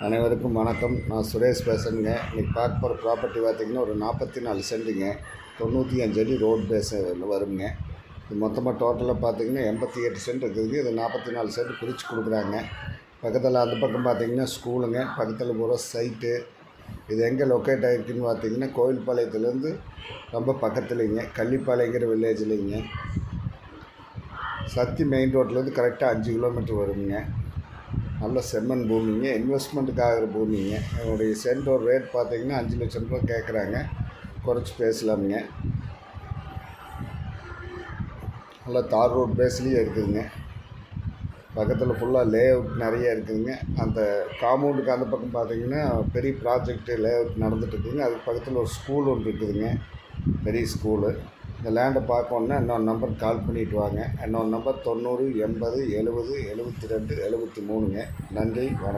அனைவருக்கும் வணக்கம். நான் சுரேஷ் பேசுகிறேங்க. இன்றைக்கி பார்க்க போகிற ப்ராப்பர்ட்டி பார்த்திங்கன்னா ஒரு 44 சென்ட்டுங்க, 95 அடி ரோட் பேஸ் வருங்க. இது மொத்தமாக டோட்டலாக பார்த்திங்கன்னா 88 சென்ட் இருக்குதுங்க. இது 44 சென்ட் பிரித்து கொடுக்குறாங்க. பக்கத்தில் அந்த பக்கம் பார்த்திங்கன்னா ஸ்கூலுங்க, பக்கத்தில் பூரா சைட்டு. இது எங்கே லொக்கேட் ஆகிருக்குன்னு பார்த்திங்கன்னா கோயில்பாளையத்துலேருந்து ரொம்ப பக்கத்துலேங்க, கள்ளிப்பாளையங்கிற வில்லேஜ்லேங்க. சக்தி மெயின் ரோட்லேருந்து கரெக்டாக 5 கிலோமீட்டர் வருங்க. நல்ல செம்மண் பூமிங்க, இன்வெஸ்ட்மெண்ட்டுக்கு ஆகிற பூமிங்க. என்னுடைய சென்டோட ரேட் பார்த்திங்கன்னா 5 லட்சம் ரூபா கேட்குறாங்க, குறைச்சி பேசலாமுங்க. நல்லா தார் ரோட் பேஸ்லேயே இருக்குதுங்க. பக்கத்தில் ஃபுல்லாக லே அவுட் நிறைய இருக்குதுங்க. அந்த காம்பவுண்டுக்கு அந்த பக்கம் பார்த்திங்கன்னா பெரிய ப்ராஜெக்ட் லே அவுட் நடந்துகிட்ருக்குதுங்க. அதுக்கு பக்கத்தில் ஒரு ஸ்கூல் ஒன்று இருக்குதுங்க, பெரிய ஸ்கூலு. இந்த லேண்டை பார்க்கணுன்னா இன்னொரு நம்பருக்கு கால் பண்ணிவிட்டு வாங்க. இன்னொரு நம்பர் 90 80 70 72 73ங்க. நன்றி, வணக்கம்.